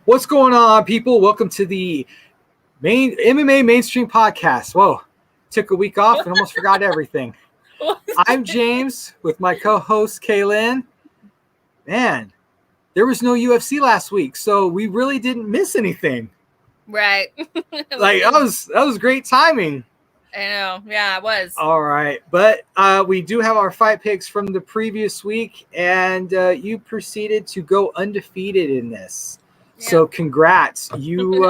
What's going on, people? Welcome to the MMA Mainstream Podcast. Whoa, took a week off and almost forgot everything. I'm James with my co-host Kaelyn. Man, there was no UFC last week, so we really didn't miss anything. Right. Like that was great timing. I know. Yeah, it was. All right, but we do have our fight picks from the previous week, and you proceeded to go undefeated in this. Yeah. So congrats, you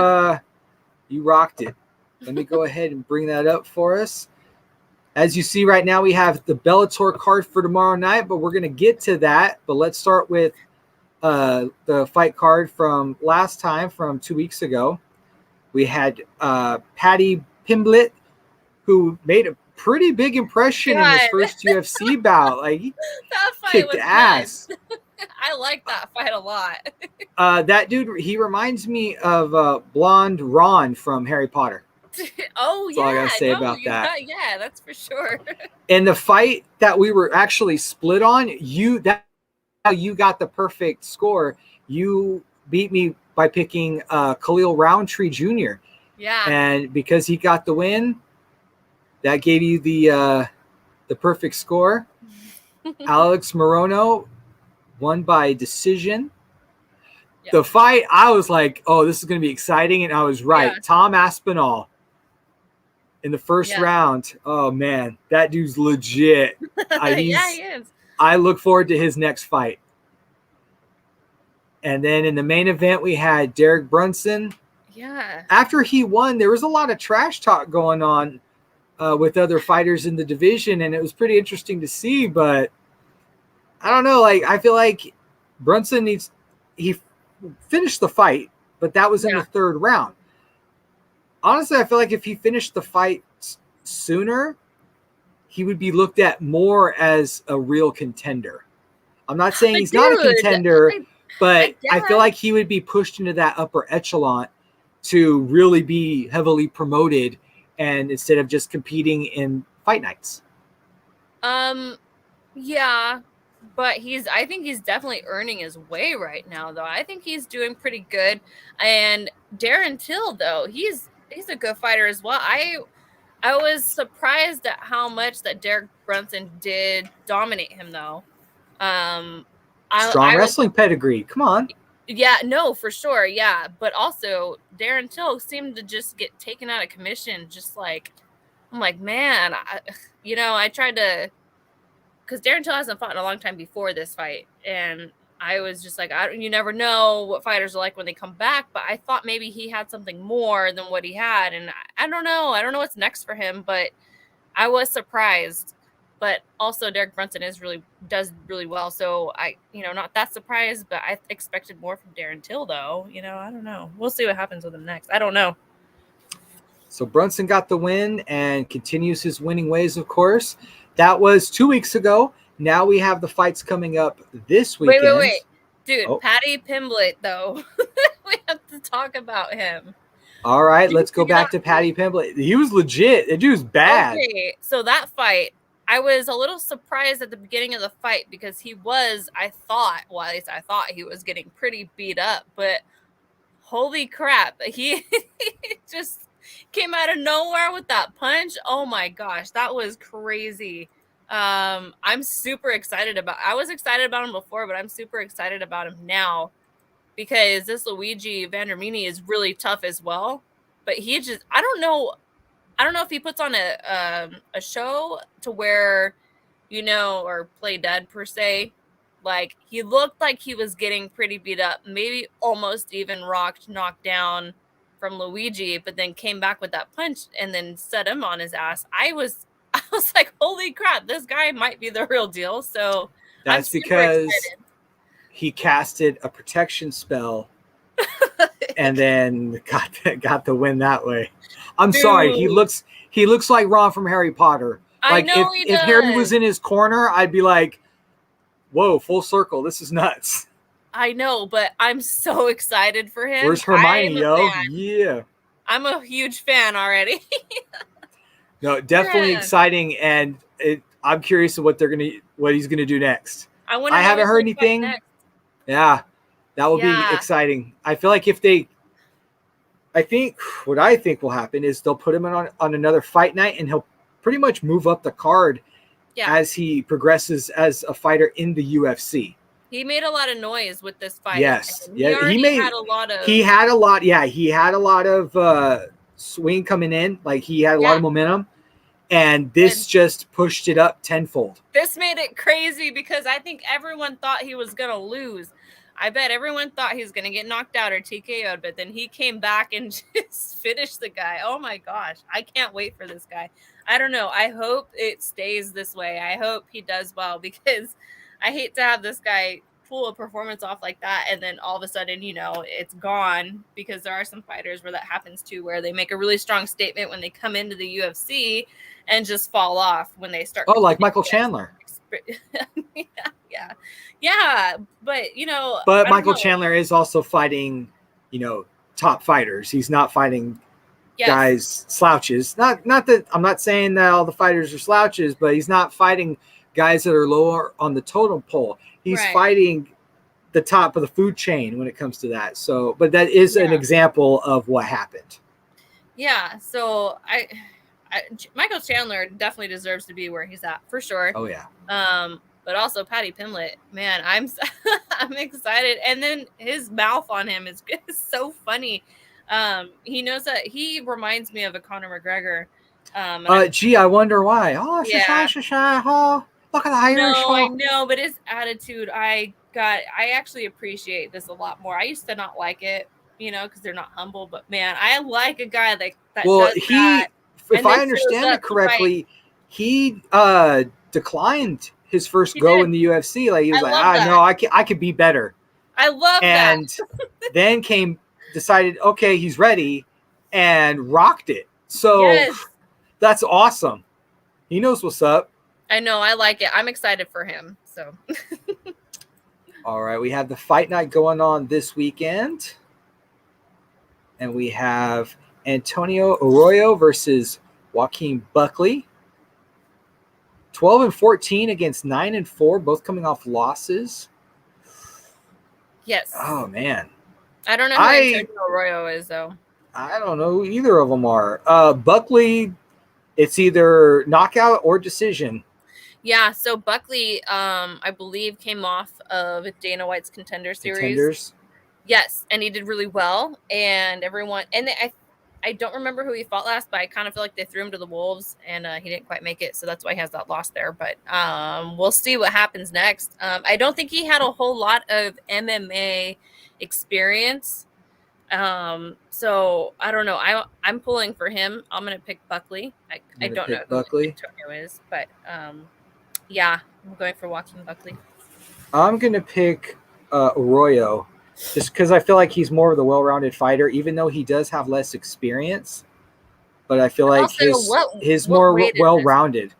rocked it. Let me go ahead and bring that up for us. As you see right now, we have the Bellator card for tomorrow night, but we're going to get to that. But let's start with the fight card from last time, from 2 weeks ago. We had Paddy Pimblett, who made a pretty big impression in his first UFC bout. Like, he kicked ass. I like that fight a lot. That dude, he reminds me of Blonde Ron from Harry Potter. Oh, that's all I gotta say about that. Yeah, that's for sure. And the fight that we were actually split on, you got the perfect score. You beat me by picking Khalil Roundtree Jr. Yeah. And because he got the win, that gave you the perfect score. Alex Morono won by decision. Yep. The fight, I was like, oh, this is going to be exciting. And I was right. Yeah. Tom Aspinall in the first round. Oh, man, that dude's legit. Yeah, he is. I look forward to his next fight. And then in the main event, we had Derek Brunson. Yeah. After he won, there was a lot of trash talk going on with other fighters in the division, and it was pretty interesting to see. But I don't know. Like, I feel like Brunson he finished the fight, but that was in the third round. Honestly, I feel like if he finished the fight sooner, he would be looked at more as a real contender. I'm not saying he's not a contender, but I feel like he would be pushed into that upper echelon to really be heavily promoted, and instead of just competing in fight nights. Yeah, but I think he's definitely earning his way right now, though. I think he's doing pretty good. And Darren Till, though, he's a good fighter as well. I was surprised at how much that Derek Brunson did dominate him, though. Strong wrestling pedigree. Come on. Yeah, no, for sure. Yeah. But also, Darren Till seemed to just get taken out of commission. Just like, I'm like, man, I tried to, because Darren Till hasn't fought in a long time before this fight. And I was just like, you never know what fighters are like when they come back. But I thought maybe he had something more than what he had. And I don't know. I don't know what's next for him, but I was surprised. But also Derek Brunson does really well. So I, not that surprised, but I expected more from Darren Till, though. I don't know. We'll see what happens with him next. I don't know. So Brunson got the win and continues his winning ways, of course. That was 2 weeks ago. Now we have the fights coming up this weekend. Wait. Dude, Paddy Pimblett, though. We have to talk about him. All right, let's go back to Paddy Pimblett. He was legit. That dude's bad. Okay, so that fight, I was a little surprised at the beginning of the fight because he was, at least I thought he was getting pretty beat up, but holy crap, he just came out of nowhere with that punch. Oh my gosh, that was crazy. I'm super excited I was excited about him before, but I'm super excited about him now because this Luigi Vandermini is really tough as well, but he just, I don't know if he puts on a show to where, or play dead per se. Like, he looked like he was getting pretty beat up, maybe almost even knocked down from Luigi, but then came back with that punch and then set him on his ass. I was like, holy crap, this guy might be the real deal. So that's because he casted a protection spell and then got the win that way. I'm sorry. He looks like Ron from Harry Potter. Like, if Harry was in his corner, I'd be like, whoa, full circle. This is nuts. I know, but I'm so excited for him. Where's Hermione, yo? Yeah. I'm a huge fan already. No, definitely exciting, and I'm curious of what he's gonna do next. I haven't heard anything. Yeah, That will be exciting. I feel like I think will happen is they'll put him on another fight night, and he'll pretty much move up the card as he progresses as a fighter in the UFC. He made a lot of noise with this fight. Yes. He had a lot of. He had a lot. Yeah, he had a lot of swing coming in. Like he had a lot of momentum, and this just pushed it up tenfold. This made it crazy because I think everyone thought he was gonna lose. I bet everyone thought he was gonna get knocked out or TKO'd, but then he came back and just finished the guy. Oh my gosh, I can't wait for this guy. I don't know. I hope it stays this way. I hope he does well because I hate to have this guy pull a performance off like that and then all of a sudden, it's gone, because there are some fighters where that happens too, where they make a really strong statement when they come into the UFC and just fall off when they start. Oh, like Michael Chandler. Yeah. But, But Michael Chandler is also fighting, top fighters. He's not fighting guys slouches. Not that I'm not saying that all the fighters are slouches, but he's not fighting guys that are lower on the totem pole. He's fighting the top of the food chain when it comes to that. So, but that is an example of what happened. Yeah. So Michael Chandler definitely deserves to be where he's at for sure. Oh yeah. But also Paddy Pimblett, man, I'm excited. And then his mouth on him is so funny. He knows that he reminds me of a Conor McGregor. I wonder why. Oh, look at the Irish. No, I know, but his attitude, I actually appreciate this a lot more. I used to not like it, because they're not humble. But man, I like a guy that does that. If I understand it correctly, he declined his first go in the UFC. Like he was no, I could be better. I love that. And then decided, okay, he's ready, and rocked it. So that's awesome. He knows what's up. I know. I like it. I'm excited for him. So. All right. We have the fight night going on this weekend. And we have Antonio Arroyo versus Joaquin Buckley. 12-14 against 9-4, both coming off losses. Yes. Oh, man. I don't know who Antonio Arroyo is, though. I don't know who either of them are. Buckley, it's either knockout or decision. Yeah, so Buckley, I believe, came off of Dana White's Contender Series. Yes, and he did really well. And I don't remember who he fought last, but I kind of feel like they threw him to the wolves, and he didn't quite make it. So that's why he has that loss there. But we'll see what happens next. I don't think he had a whole lot of MMA experience. So I don't know. I'm pulling for him. I'm going to pick Buckley. I don't know who Antonio is, but yeah, I'm going for Joaquin Buckley. I'm going to pick Arroyo just because I feel like he's more of the well-rounded fighter, even though he does have less experience. But I feel like his more well-rounded.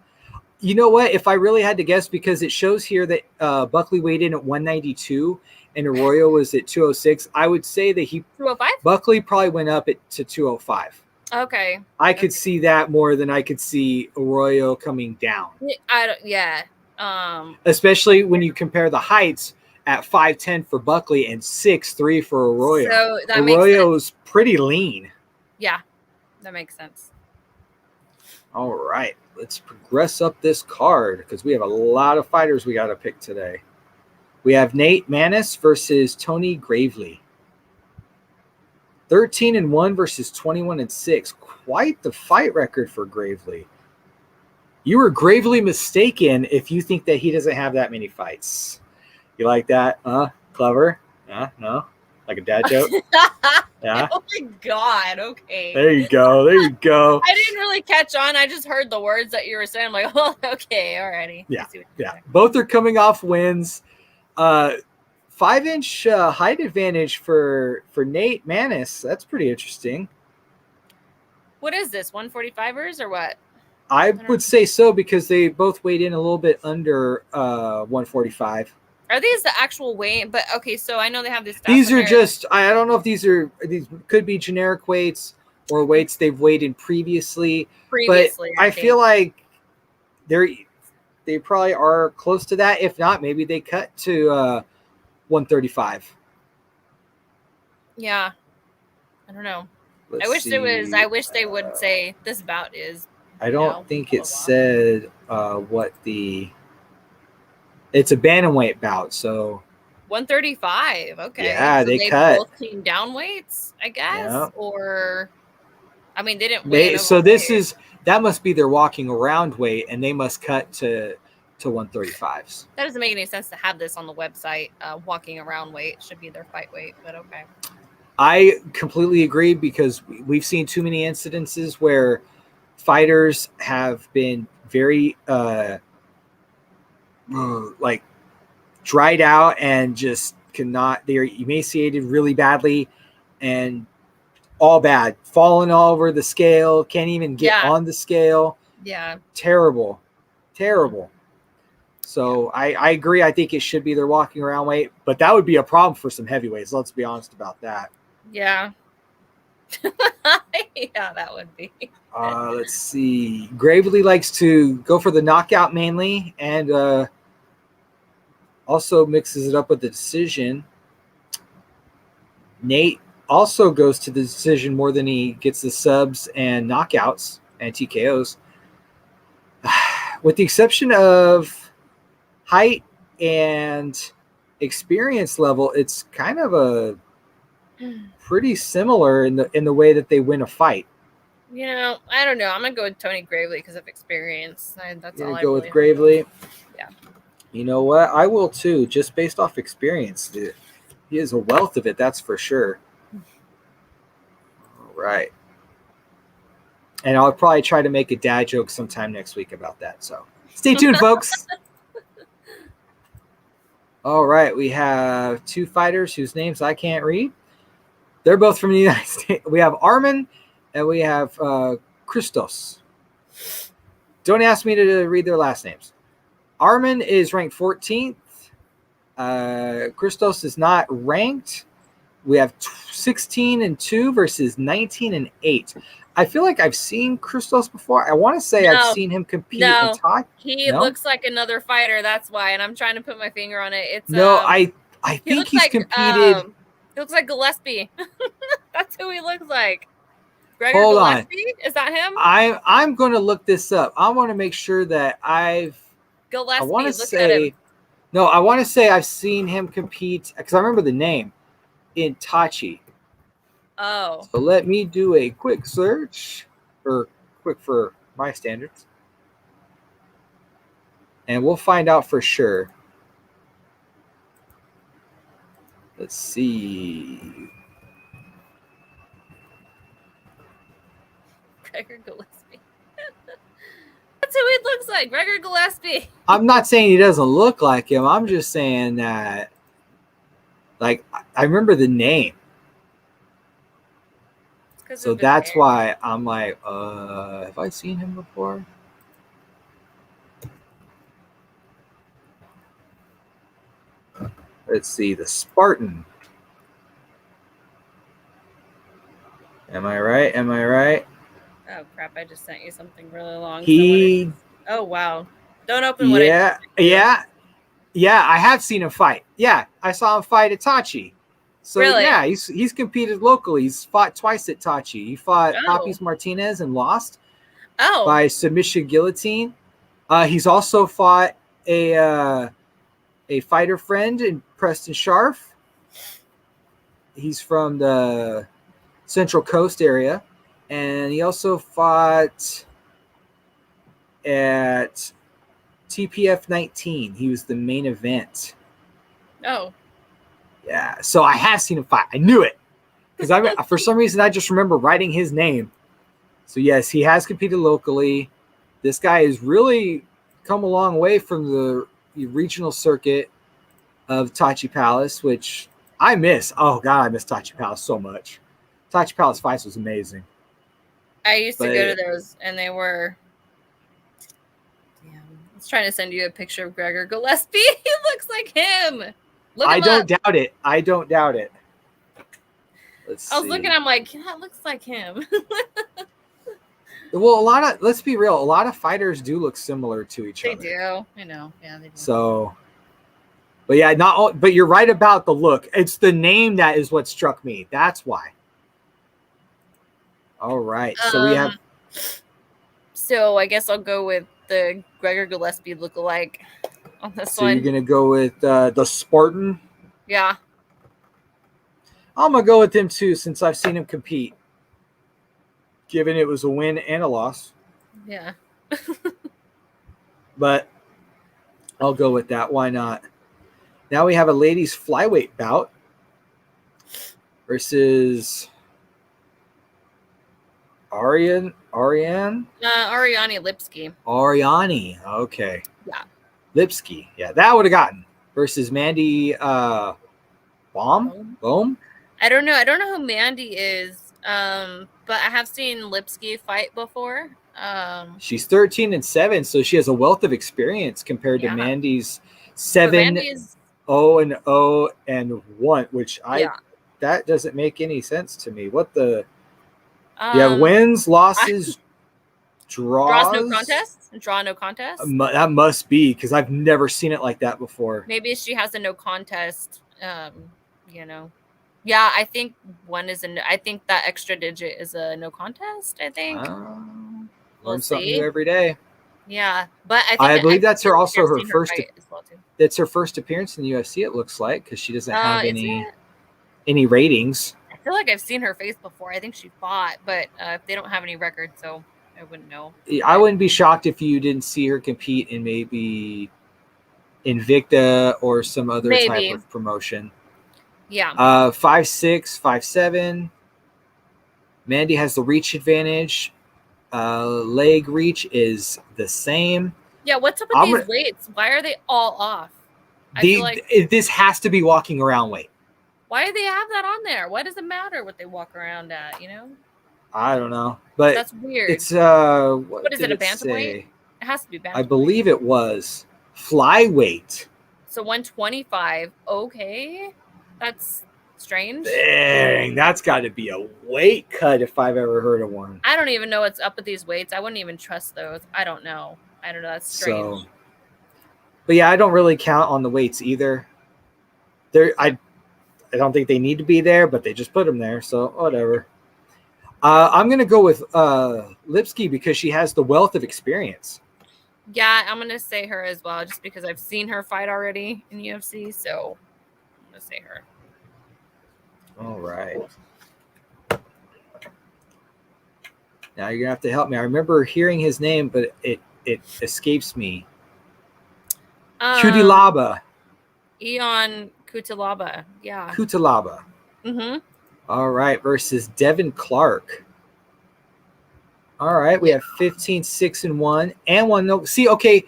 You know what? If I really had to guess, because it shows here that Buckley weighed in at 192 and Arroyo was at 206, I would say that 205? Buckley probably went up to 205. Okay. I could see that more than I could see Arroyo coming down. Especially when you compare the heights at 5'10" for Buckley and 6'3" for Arroyo. So that Arroyo's pretty lean. Yeah, that makes sense. All right, let's progress up this card because we have a lot of fighters we got to pick today. We have Nate Maness versus Tony Gravely. 13-1 versus 21-6. Quite the fight record for Gravely. You were gravely mistaken if you think that he doesn't have that many fights. You like that? Clever? No? Like a dad joke? Yeah. Oh my God. Okay. There you go. I didn't really catch on. I just heard the words that you were saying. I'm like, oh, okay. Alrighty. Yeah. Both are coming off wins. 5-inch height advantage for Nate Maness. That's pretty interesting. What is this? 145ers or what? I would say so because they both weighed in a little bit under 145. Are these the actual weight? But okay, so I know they have this. These are just, I don't know if these could be generic weights or weights they've weighed in previously. But I feel like they probably are close to that. If not, maybe they cut to 135. Yeah. I don't know. Let's I wish see. there was. I wish they would say this bout is. I don't think blah, it blah, blah. said what the. It's a bantamweight bout, so 135. Okay. yeah, so they they cut. both came down weights, I guess, Yeah. or I mean, they didn't weigh in So over this weight. is that must be their walking around weight, and they must cut to 135s. That doesn't make any sense to have this on the website. Walking around weight should be their fight weight, but okay. I completely agree because we've seen too many incidences where fighters have been very like dried out and just cannot. They're emaciated really badly, and all bad, falling all over the scale, can't even get on the scale. Yeah. Terrible. So I agree. I think it should be their walking around weight, but that would be a problem for some heavyweights. Let's be honest about that. Yeah. Yeah, that would be. Let's see. Gravely likes to go for the knockout mainly, and also mixes it up with the decision. Nate also goes to the decision more than he gets the subs and knockouts and TKOs. With the exception of height and experience level, it's kind of a pretty similar in the way that they win a fight. I don't know. I'm gonna go with Tony Gravely because of experience. That's all I go really with Gravely. Yeah. You know what? I will too, just based off experience. He has a wealth of it, that's for sure. All right. And I'll probably try to make a dad joke sometime next week about that. So stay tuned, folks. All right. We have two fighters whose names I can't read. They're both from the United States. We have Arman and we have Christos. Don't ask me to read their last names. Arman is ranked 14th. Christos is not ranked. We have 16-2 versus 19-8. I feel like I've seen Christos before. I want to say I've seen him compete and talk. He looks like another fighter. That's why, and I'm trying to put my finger on it. It's I think he's competed. He looks like Gillespie. That's who he looks like. Gregor Hold Gillespie? on. Is that him? I'm going to look this up. I want to make sure that Gillespie. I want to look say. At him. No, I want to say I've seen him compete because I remember the name in Tachi. Oh. So let me do a quick search, or quick for my standards, and we'll find out for sure. Let's see. Gregor Gillespie. That's who he looks like, Gregor Gillespie. I'm not saying he doesn't look like him. I'm just saying that, like, I remember the name. So that's why I'm like, have I seen him before? Let's see, the Spartan. Am I right? Oh, crap. I just sent you something really long. Oh, wow. Don't open what I Yeah, I have seen him fight. Yeah, I saw him fight at Tachi. So, really? Yeah, he's competed locally. He's fought twice at Tachi. He fought Papis Martinez and lost by submission guillotine. He's also fought a fighter friend in Preston Sharf. He's from the Central Coast area. And he also fought at TPF 19. He was the main event. Oh. Yeah, so I have seen him fight. I knew it. Because for some reason, I just remember writing his name. So, yes, he has competed locally. This guy has really come a long way from the regional circuit of Tachi Palace, which I miss. Oh, God, I miss Tachi Palace so much. Tachi Palace fights was amazing. I used to go to those, and they were... Damn. I was trying to send you a picture of Gregor Gillespie. He looks like him. I don't doubt it. Let's see. I was looking, I'm like, that looks like him. Well, let's be real, a lot of fighters do look similar to each other. They do. I know. Yeah, they do. So, But yeah, but you're right about the look. It's the name that is what struck me. That's why. All right. So we have. So I guess I'll go with the Gregor Gillespie lookalike on this one. So you're gonna go with the Spartan? Yeah. I'm gonna go with him too, since I've seen him compete. Given it was a win and a loss. Yeah. But I'll go with that. Why not? Now we have a ladies flyweight bout versus Arian. Ariane Lipski. Ariani. Okay. Yeah. Lipski. Yeah, that would have gotten versus Mandy Bohm. I don't know who Mandy is. But I have seen Lipski fight before. She's 13-7, so she has a wealth of experience compared to Mandy's 7-0-0-1, which that doesn't make any sense to me. What the? You have wins, losses, draws. No contest. Draw no contest. That must be, because I've never seen it like that before. Maybe she has a no contest. Yeah, I think I think that extra digit is a no contest. I think. Learn something new every day. Yeah, but I believe that's her first. That's her first appearance in the UFC. It looks like, because she doesn't have any ratings. I feel like I've seen her face before. I think she fought, but they don't have any records, so I wouldn't know. I wouldn't be shocked if you didn't see her compete in maybe Invicta or some other type of promotion. Yeah. 5'6", 5'7". Mandy has the reach advantage. Leg reach is the same. Yeah, what's up with these weights? Why are they all off? I feel like this has to be walking around weight. Why do they have that on there? Why does it matter what they walk around at, I don't know. But that's weird. It's what is it, a bantamweight? It has to be bantamweight. I believe it was flyweight. So 125. Okay. That's strange. Dang, that's got to be a weight cut if I've ever heard of one. I don't even know what's up with these weights. I wouldn't even trust those. I don't know. That's strange. But yeah, I don't really count on the weights either. I don't think they need to be there, but they just put them there, so whatever. I'm going to go with Lipski because she has the wealth of experience. Yeah, I'm going to say her as well, just because I've seen her fight already in UFC, so I'm going to say her. All right. Now you're going to have to help me. I remember hearing his name, but it escapes me. Kutilaba. Ion Kutilaba. Yeah. Kutilaba. Mm-hmm. All right. Versus Devin Clark. All right. We have 15-6-1 and one no. See, okay.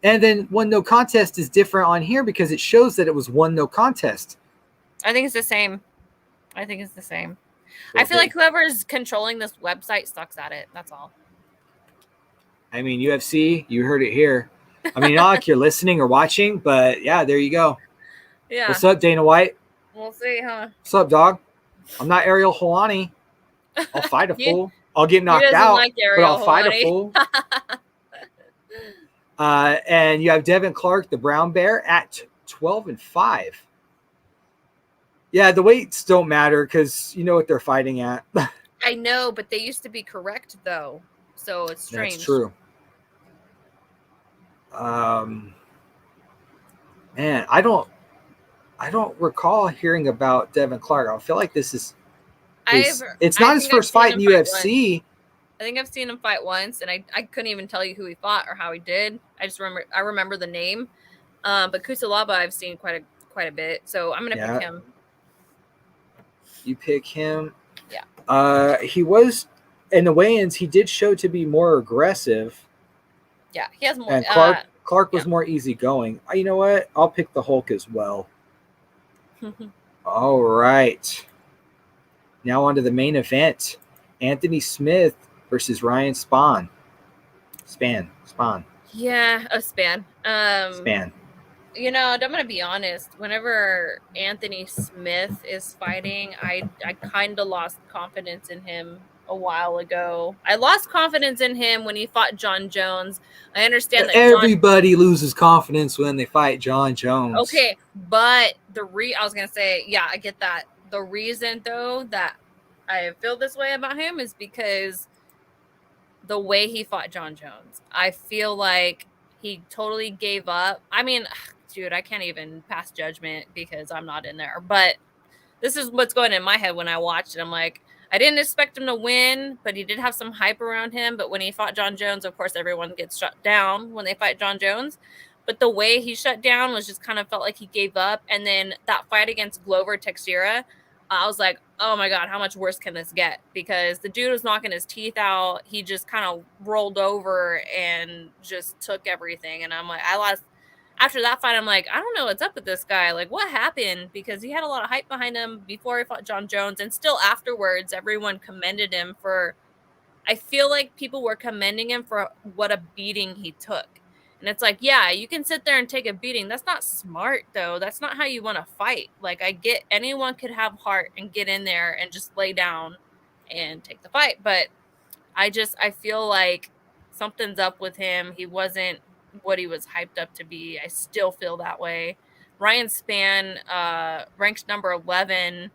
And then one no contest is different on here because it shows that it was one no contest. I think it's the same. Okay. I feel like whoever's controlling this website sucks at it. That's all. I mean, UFC, you heard it here. I mean, not like you're listening or watching, but yeah, there you go. Yeah. What's up, Dana White? We'll see, huh? What's up, dog? I'm not Ariel Helani. I'll fight a fool. I'll get knocked out, but I'll fight a fool. And you have Devin Clark, the brown bear, at 12-5. Yeah, the weights don't matter because you know what they're fighting at. I know, but they used to be correct though, so it's strange. That's true. Man, I don't recall hearing about Devin Clark. I feel like this is it's not his first fight in the UFC. I think I've seen him fight once, and I couldn't even tell you who he fought or how he did. I remember the name. But Kutilaba I've seen quite a bit, so I'm gonna pick him. You pick him. Yeah. He was in the weigh-ins. He did show to be more aggressive. Yeah, he has more. And Clark was more easygoing. You know what? I'll pick the Hulk as well. All right. Now on to the main event. Anthony Smith versus Ryan Spann. Spann. Yeah, a Spann. Spann. I'm going to be honest. Whenever Anthony Smith is fighting, I kind of lost confidence in him a while ago. I lost confidence in him when he fought John Jones. I understand that everybody loses confidence when they fight John Jones. Okay, but I was gonna say, yeah, I get that. The reason though that I feel this way about him is because the way he fought John Jones. I feel like he totally gave up. I mean, dude, I can't even pass judgment because I'm not in there. But this is what's going in my head when I watched it. I'm like, I didn't expect him to win, but he did have some hype around him. But when he fought John Jones, of course, everyone gets shut down when they fight John Jones. But the way he shut down was just kind of felt like he gave up. And then that fight against Glover Teixeira, I was like, oh my God, how much worse can this get? Because the dude was knocking his teeth out. He just kind of rolled over and just took everything. And I'm like, after that fight, I'm like, I don't know what's up with this guy. Like, what happened? Because he had a lot of hype behind him before he fought John Jones. And still afterwards, everyone commended him I feel like people were commending him for what a beating he took. And it's like, yeah, you can sit there and take a beating. That's not smart, though. That's not how you want to fight. Like, I get anyone could have heart and get in there and just lay down and take the fight. But I feel like something's up with him. He wasn't what he was hyped up to be. I still feel that way. Ryan Spann, ranked number 11,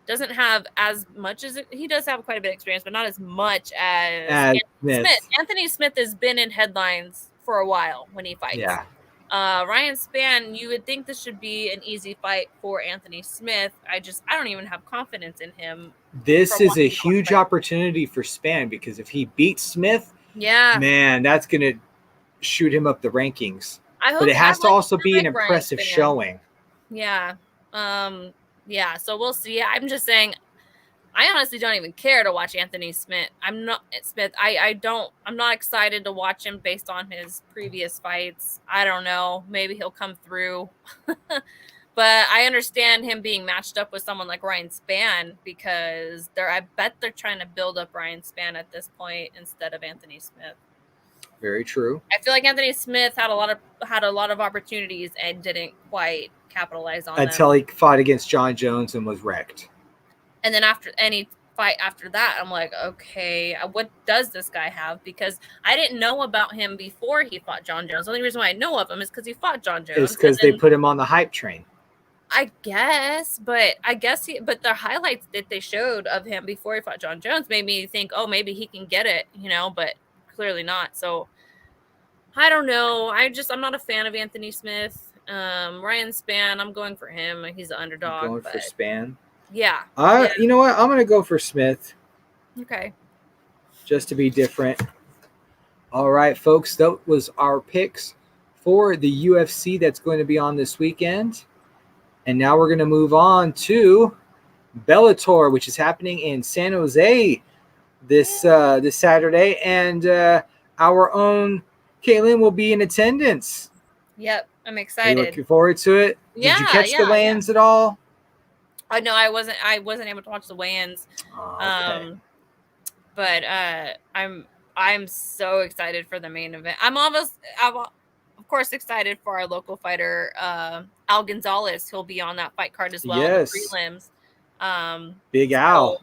doesn't have as much as he does have quite a bit of experience, but not as much as Anthony Smith. Anthony Smith has been in headlines for a while when he fights. Yeah. Ryan Spann, you would think this should be an easy fight for Anthony Smith. I don't even have confidence in him. This is a huge opportunity for Spann because if he beats Smith, man, that's going to shoot him up the rankings. But it has to also be an impressive showing. Yeah. Yeah, so we'll see. I'm just saying, I honestly don't even care to watch Anthony Smith. I'm not excited to watch him based on his previous fights. I don't know. Maybe he'll come through. But I understand him being matched up with someone like Ryan Spann because I bet they're trying to build up Ryan Spann at this point instead of Anthony Smith. Very true. I feel like Anthony Smith had a lot of opportunities and didn't quite capitalize on until he fought against John Jones and was wrecked. And then after any fight after that, I'm like, okay, what does this guy have? Because I didn't know about him before he fought John Jones. The only reason why I know of him is because he fought John Jones. It's because they put him on the hype train. I guess, but but the highlights that they showed of him before he fought John Jones made me think, oh, maybe he can get it, but clearly not. So I don't know. I'm not a fan of Anthony Smith. Ryan Spann, I'm going for him. He's the underdog. Going for Spann. Yeah. You know what? I'm going to go for Smith. Okay. Just to be different. All right, folks. That was our picks for the UFC that's going to be on this weekend. And now we're going to move on to Bellator, which is happening in San Jose this Saturday. And our own Kaelyn will be in attendance. Yep. I'm excited. Are you looking forward to it? Yeah, did you catch the weigh-ins at all? No, I wasn't able to watch the weigh-ins. Okay. But I'm so excited for the main event. I'm of course excited for our local fighter, Al Gonzalez. He'll be on that fight card as well. Yes. The prelims. Big Al.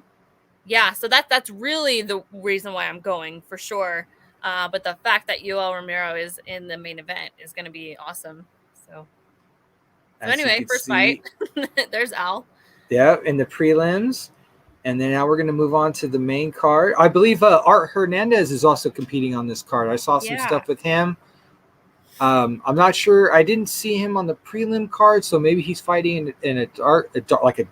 Yeah, so that's really the reason why I'm going for sure. But the fact that Yoel Romero is in the main event is going to be awesome. So anyway, first fight. There's Al. Yeah, in the prelims. And then now we're going to move on to the main card. I believe Art Hernandez is also competing on this card. I saw some stuff with him. I'm not sure. I didn't see him on the prelim card, so maybe he's fighting in a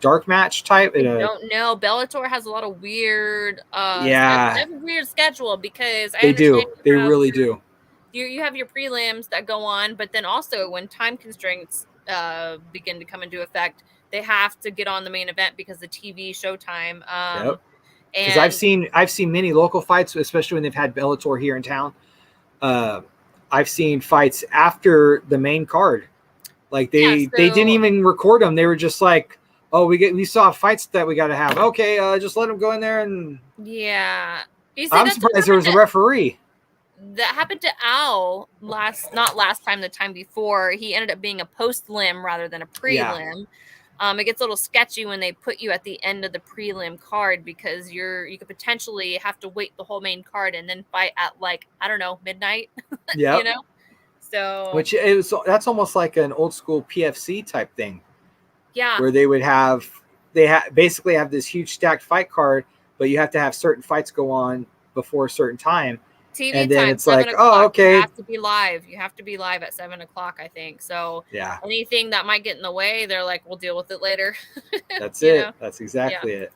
dark match type. I don't know. Bellator has a lot of weird, weird schedule because they really do. You have your prelims that go on, but then also when time constraints begin to come into effect, they have to get on the main event because the TV showtime. Yep. Because I've seen many local fights, especially when they've had Bellator here in town. I've seen fights after the main card. Like they didn't even record them. They were just like, oh, we saw fights that we got to have. Okay, just let them go in there and. Yeah. I'm surprised there was a referee. That happened to Al not last time, the time before. He ended up being a post lim rather than a prelim. It gets a little sketchy when they put you at the end of the prelim card because you could potentially have to wait the whole main card and then fight at like, I don't know, midnight. Yeah. You know? So that's almost like an old school PFC type thing. Yeah. Where they basically have this huge stacked fight card, but you have to have certain fights go on before a certain time. TV and then time, it's like, 7:00. oh, okay. You have to be live. You have to be live at 7:00, I think. So yeah, anything that might get in the way, they're like, we'll deal with it later. That's it. Know? That's exactly it.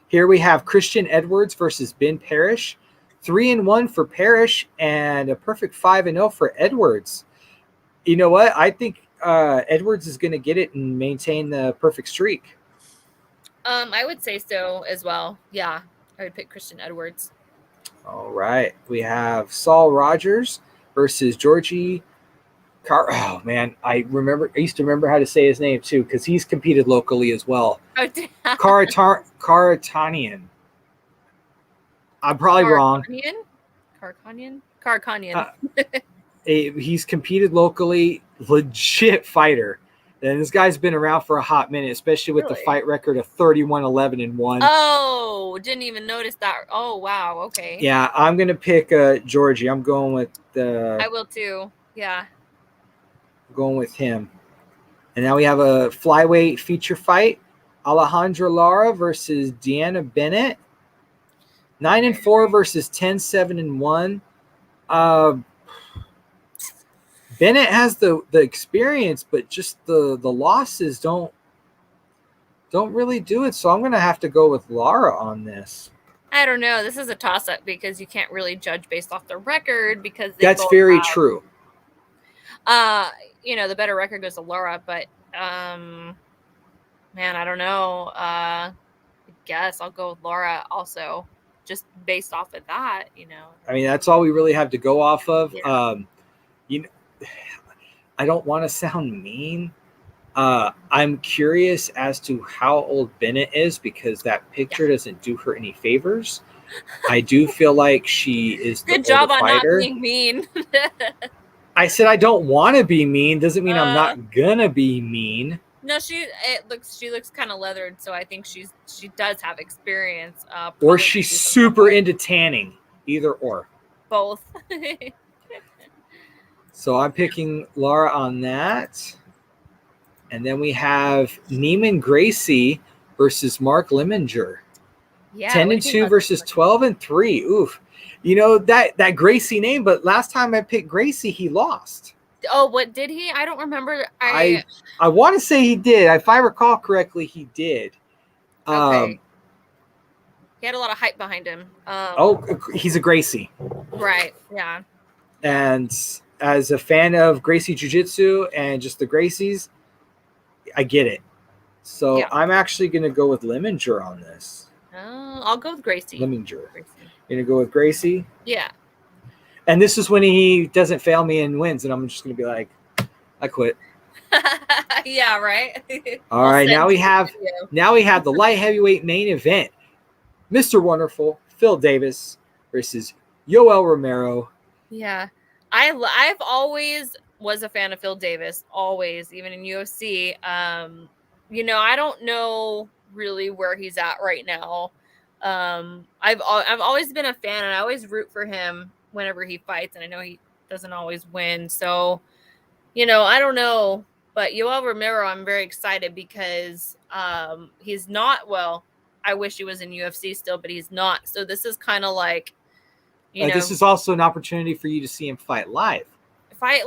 Here we have Christian Edwards versus Ben Parrish. 3-1 for Parrish and a perfect 5-0 for Edwards. You know what? I think Edwards is going to get it and maintain the perfect streak. I would say so as well. Yeah, I would pick Christian Edwards. All right. We have Saul Rogers versus Georgie Oh, man. I used to remember how to say his name, too, because he's competed locally as well. Karatanian. I'm probably wrong. Karakanian. He's competed locally. Legit fighter. And this guy's been around for a hot minute, especially with the fight record of 31-11-1. Oh, didn't even notice that. Oh, wow. Okay. Yeah, I'm going to pick Georgie. I'm going with I will too. Yeah. Going with him. And now we have a flyweight feature fight. Alejandra Lara versus Deanna Bennett. 9-4 versus 10-7-1. Bennett has the experience, but just the losses don't really do it. So I'm going to have to go with Lara on this. I don't know. This is a toss-up because you can't really judge based off the record because that's very true. The better record goes to Lara, but man, I don't know. I guess I'll go with Lara also, just based off of that. I mean, that's all we really have to go off of. Yeah. I don't want to sound mean. I'm curious as to how old Bennett is because that picture doesn't do her any favors. I do feel like she is the good job on fighter. Not being mean. I said I don't want to be mean. Doesn't mean I'm not gonna be mean. No, she looks kind of leathered, so I think she does have experience. Or she's super into tanning. Either or. Both. So I'm picking Lara on that. And then we have Neiman Gracie versus Mark Lemminger. Yeah, 10-2 versus 12-3. Oof. That Gracie name, but last time I picked Gracie, he lost. Oh, what did he? I don't remember. I want to say he did. If I recall correctly, he did. Okay. He had a lot of hype behind him. He's a Gracie. Right. Yeah. And as a fan of Gracie Jiu-Jitsu and just the Gracies, I get it. So I'm actually going to go with Lemminger on this. I'll go with Gracie. Lemminger. You're going to go with Gracie? Yeah. And this is when he doesn't fail me and wins, and I'm just going to be like, I quit. Yeah, right. All right, now we have the light heavyweight main event. Mr. Wonderful, Phil Davis versus Yoel Romero. Yeah. I've always was a fan of Phil Davis, always, even in UFC. I don't know really where he's at right now. I've always been a fan, and I always root for him whenever he fights, and I know he doesn't always win. So, I don't know, but Yoel Romero, I'm very excited because he's not, well, I wish he was in UFC still, but he's not. So this is kind of like, this is also an opportunity for you to see him fight live. Main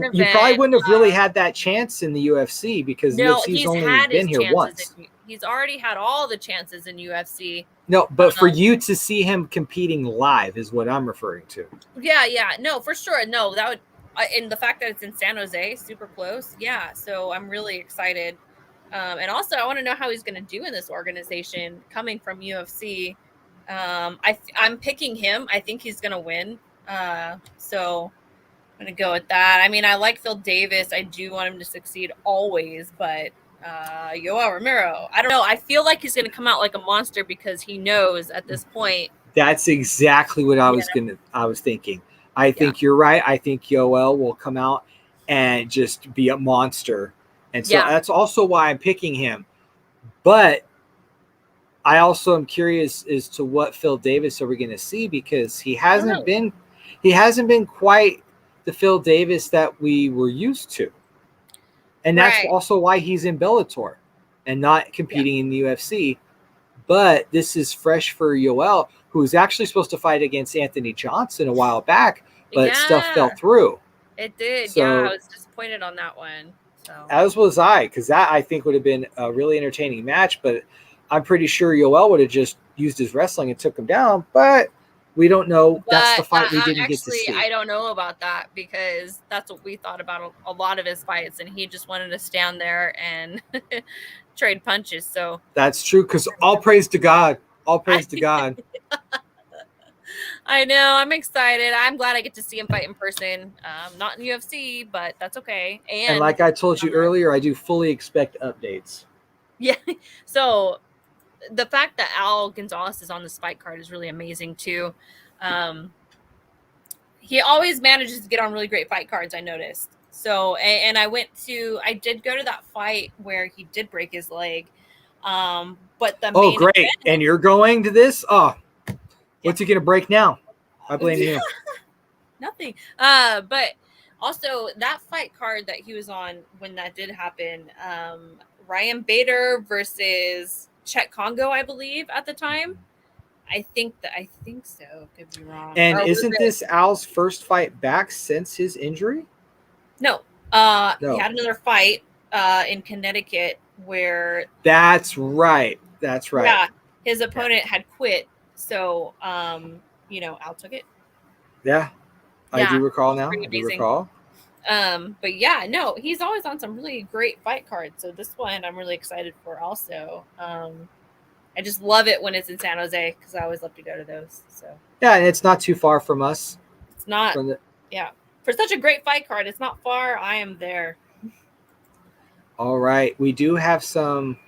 event. You probably wouldn't have really had that chance in the UFC because UFC's only been here once. He's already had all the chances in UFC. No, but for you to see him competing live is what I'm referring to. Yeah. No, for sure. No, that would, and the fact that it's in San Jose, super close. Yeah. So I'm really excited. And also I want to know how he's going to do in this organization coming from UFC. I'm picking him. I think he's going to win. So I'm going to go with that. I mean, I like Phil Davis. I do want him to succeed always, but Yoel Romero, I don't know. I feel like he's going to come out like a monster because he knows at this point. That's exactly what I was thinking. I think you're right. I think Yoel will come out and just be a monster. And so that's also why I'm picking him. But I also am curious as to what Phil Davis are we going to see, because he hasn't been quite the Phil Davis that we were used to. And that's also why he's in Bellator and not competing in the UFC. But this is fresh for Yoel, who's actually supposed to fight against Anthony Johnson a while back, but stuff fell through. It did. So, I was disappointed on that one. So. As was I, because that I think would have been a really entertaining match. But I'm pretty sure Yoel would have just used his wrestling and took him down. But we don't know. That's the fight we didn't get to see. I don't know about that, because that's what we thought about a lot of his fights, and he just wanted to stand there and trade punches. So that's true, because all praise to God. All praise to God. I know. I'm excited. I'm glad I get to see him fight in person. Not in UFC, but that's okay. And like I told you earlier, I do fully expect updates. Yeah. So the fact that Al Gonzalez is on this fight card is really amazing too. He always manages to get on really great fight cards, I noticed. So, and I did go to that fight where he did break his leg. But the main great. event, and you're going to this? Oh, what's he going to break now? I blame you. Nothing. But also that fight card that he was on when that did happen, Ryan Bader versus Chet Congo, I believe at the time. I think so. Could be wrong. And isn't this Al's first fight back since his injury? No. He had another fight in Connecticut where. That's right. Yeah, his opponent had quit, so Al took it. Yeah, I do recall now. But he's always on some really great fight cards. So this one I'm really excited for also. I just love it when it's in San Jose, because I always love to go to those. So yeah, and it's not too far from us. It's not. For such a great fight card, it's not far. I am there. All right, we do have some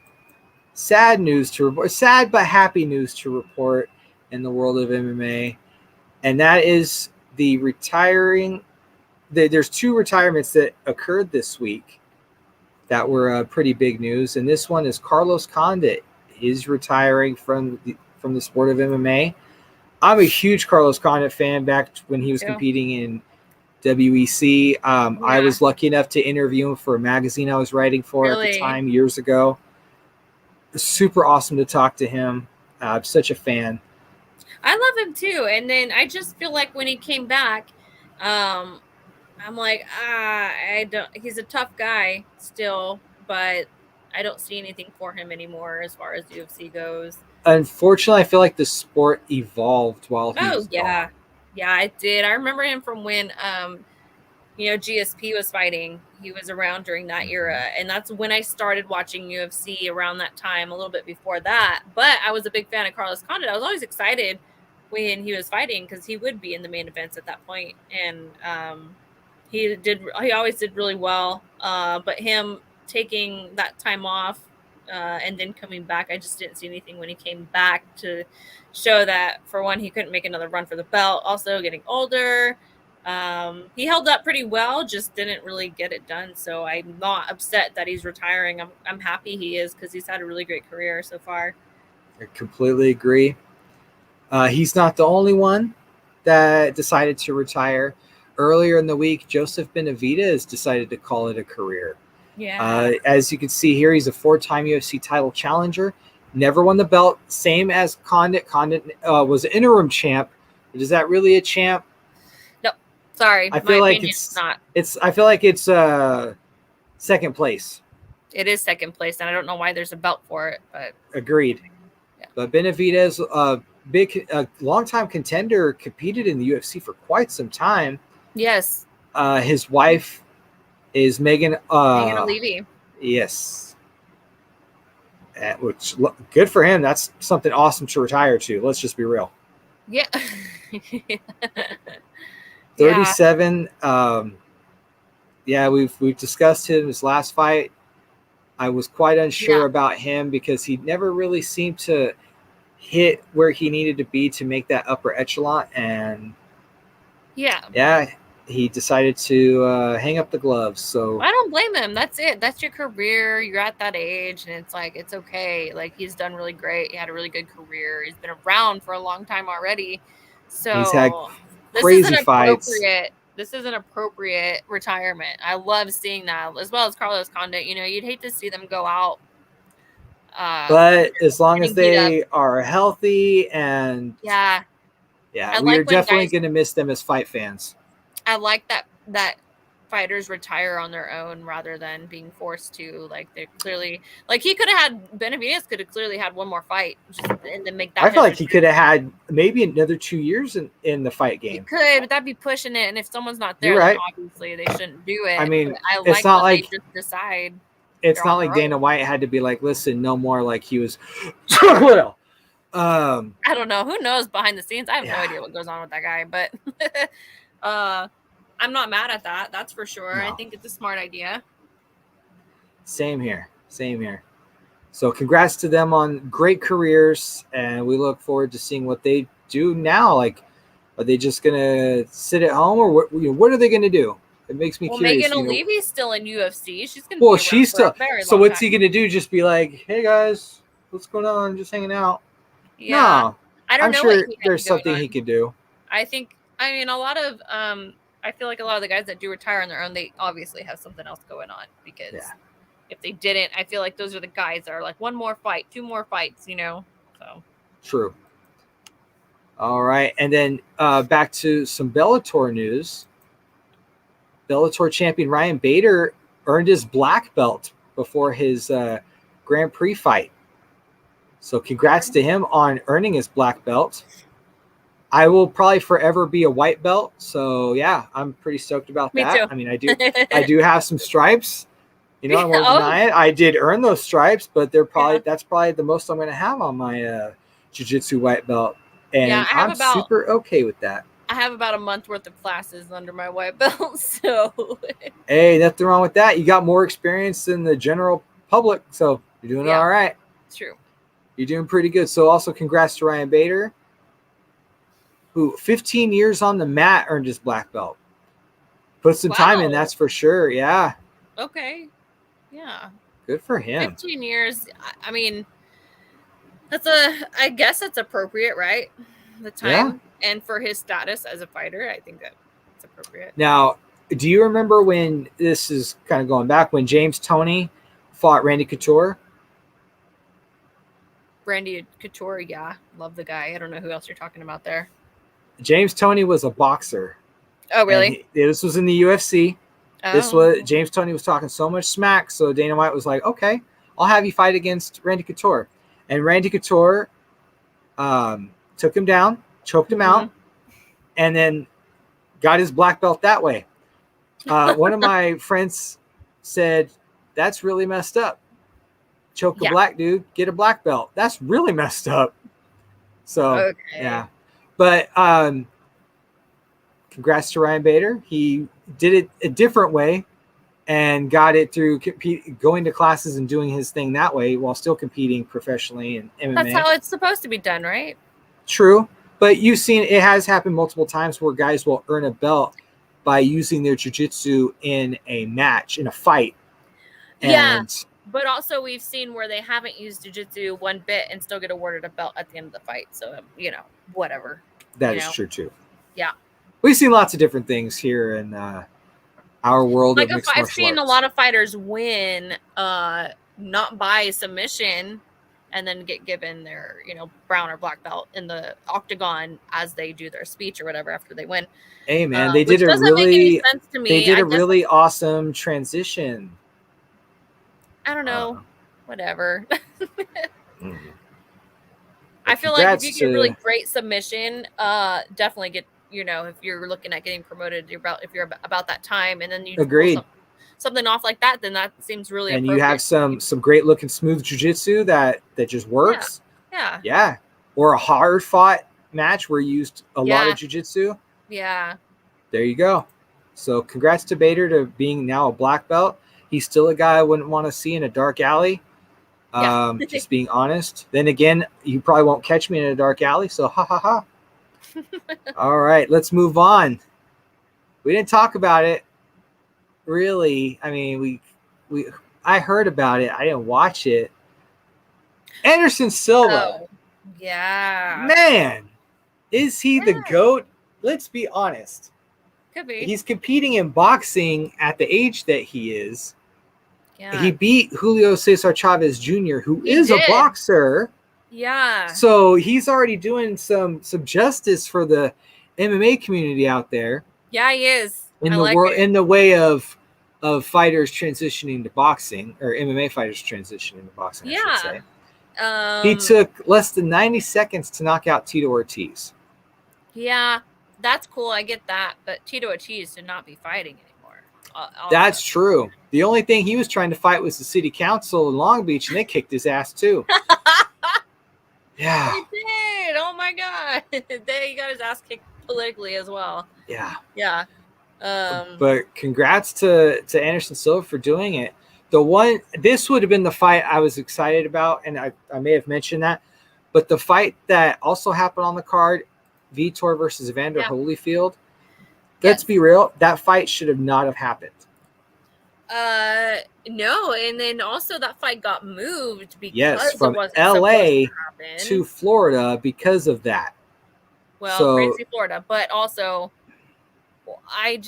sad news to report. Sad but happy news to report in the world of MMA, and that is the retiring. There's two retirements that occurred this week that were pretty big news, and this one is Carlos Condit is retiring from the sport of MMA. I'm a huge Carlos Condit fan. Back when he was competing in WEC, I was lucky enough to interview him for a magazine I was writing for at the time years ago. Super awesome to talk to him. I'm such a fan. I love him too. And then I just feel like when he came back, I'm like, he's a tough guy still, but I don't see anything for him anymore as far as UFC goes. Unfortunately, I feel like the sport evolved while he was gone. Yeah, it did. I remember him from when GSP was fighting. He was around during that era, and that's when I started watching UFC around that time, a little bit before that. But I was a big fan of Carlos Condit. I was always excited when he was fighting, because he would be in the main events at that point, and he always did really well. But him taking that time off and then coming back, I just didn't see anything when he came back to show that, for one, he couldn't make another run for the belt. Also getting older, he held up pretty well, just didn't really get it done. So I'm not upset that he's retiring. I'm happy he is, because he's had a really great career so far. I completely agree. He's not the only one that decided to retire. Earlier in the week, Joseph Benavidez decided to call it a career. Yeah. As you can see here, he's a 4-time UFC title challenger. Never won the belt. Same as Condit. Condit was an interim champ. Is that really a champ? No, sorry. I feel like it's not. I feel like it's second place. It is second place, and I don't know why there's a belt for it. But agreed. Yeah. But Benavidez, long-time contender, competed in the UFC for quite some time. Yes. His wife is Megan Levy. Yes. Which, good for him. That's something awesome to retire to. Let's just be real. Yeah. 37. We've discussed his last fight. I was quite unsure about him, because he never really seemed to hit where he needed to be to make that upper echelon. And he decided to hang up the gloves. So I don't blame him. That's it. That's your career. You're at that age, and it's like it's okay. Like he's done really great. He had a really good career. He's been around for a long time already. So he's had crazy fights. This is an appropriate retirement. I love seeing that, as well as Carlos Condit. You know, you'd hate to see them go out. But as long as they are healthy and yeah, we're definitely going to miss them as fight fans. I like that fighters retire on their own rather than being forced to. Like they're clearly, like he could have had Benitez could have clearly had one more fight and then make that. I feel like he could have had maybe another 2 years in the fight game. He could, but that'd be pushing it. And if someone's not there, right. then obviously they shouldn't do it. I mean, it's not like they just decide. It's not like Dana White had to be like, listen, no more. Like he was. Well, I don't know. Who knows behind the scenes? I have no idea what goes on with that guy, but I'm not mad at that. That's for sure. No. I think it's a smart idea. Same here. So congrats to them on great careers, and we look forward to seeing what they do now. Like, are they just gonna sit at home, or what are they gonna do? It makes me curious. Megan O'Leary's still in UFC. She's gonna. Well, she's still. So what's he gonna do? Just be like, "Hey guys, what's going on? Just hanging out." Yeah. No, I don't know. I'm sure there's something he could do. I mean, a lot of I feel like a lot of the guys that do retire on their own, they obviously have something else going on, because if they didn't, I feel like those are the guys that are like one more fight, two more fights, you know. So true. All right, and then back to some Bellator news. Bellator champion Ryan Bader earned his black belt before his Grand Prix fight. So congrats to him on earning his black belt. I will probably forever be a white belt. So yeah, I'm pretty stoked about that. Me too. I mean, I do have some stripes. You know, I won't deny it. I did earn those stripes, but that's probably the most I'm going to have on my jiu-jitsu white belt. And I'm super okay with that. I have about a month worth of classes under my white belt, so. Hey, nothing wrong with that. You got more experience than the general public, so you're doing all right. It's true. You're doing pretty good. So also congrats to Ryan Bader, who 15 years on the mat earned his black belt. Put some time in, that's for sure. Yeah. Okay. Yeah. Good for him. 15 years. I mean, I guess that's appropriate, right? The time. Yeah. And for his status as a fighter, I think that's appropriate. Now, do you remember when, this is kind of going back, when James Toney fought Randy Couture? Randy Couture, yeah. Love the guy. I don't know who else you're talking about there. James Toney was a boxer. Oh, really? This was in the UFC. James Toney was talking so much smack, so Dana White was like, okay, I'll have you fight against Randy Couture. And Randy Couture took him down, choked him out, and then got his black belt that way. One of my friends said, that's really messed up. Choke a black dude, get a black belt. That's really messed up. So, yeah. But congrats to Ryan Bader. He did it a different way and got it through going to classes and doing his thing that way while still competing professionally in MMA. That's how it's supposed to be done, right? True. But you've seen it has happened multiple times where guys will earn a belt by using their jiu-jitsu in a match, in a fight. But also we've seen where they haven't used jiu-jitsu one bit and still get awarded a belt at the end of the fight. So, whatever. That is true, too. Yeah. We've seen lots of different things here in our world of mixed martial arts. I've seen a lot of fighters win not by submission and then get given their, brown or black belt in the octagon as they do their speech or whatever after they win. Hey, man, they did a really awesome transition. I don't know. Whatever. I feel like if you get a really great submission, definitely get, if you're looking at getting promoted, if you're about that time, and then you agreed something off like that, then that seems really and you have some great looking smooth jiu-jitsu that just works. Yeah. Or a hard fought match where you used a lot of jiu-jitsu. Yeah. There you go. So congrats to Bader to being now a black belt. He's still a guy I wouldn't want to see in a dark alley. Just being honest. Then again, you probably won't catch me in a dark alley. So ha ha ha. All right, let's move on. We didn't talk about it really. I mean, I heard about it. I didn't watch it. Anderson Silva. Oh, yeah. Man, is he the Yeah. GOAT? Let's be honest. Could be. He's competing in boxing at the age that he is. Yeah. He beat Julio Cesar Chavez Jr., who He is did. a boxer. Yeah. So he's already doing some justice for the MMA community out there. Yeah, he is. In I the like world, it. in the way of fighters transitioning to boxing, or MMA fighters transitioning to boxing, I should say. He took less than 90 seconds to knock out Tito Ortiz. Yeah, that's cool. I get that. But Tito Ortiz should not be fighting anymore. That's true. The only thing he was trying to fight was the city council in Long Beach, and they kicked his ass too. Yeah. He did. Oh my God. He got his ass kicked politically as well. Yeah. Yeah. But congrats to Anderson Silva for doing it. This would have been the fight I was excited about, and I may have mentioned that. But the fight that also happened on the card, Vitor versus Evander Holyfield, let's be real, that fight should have not have happened. No, and then also that fight got moved because from LA to Florida because of that. Well, crazy Florida, but also I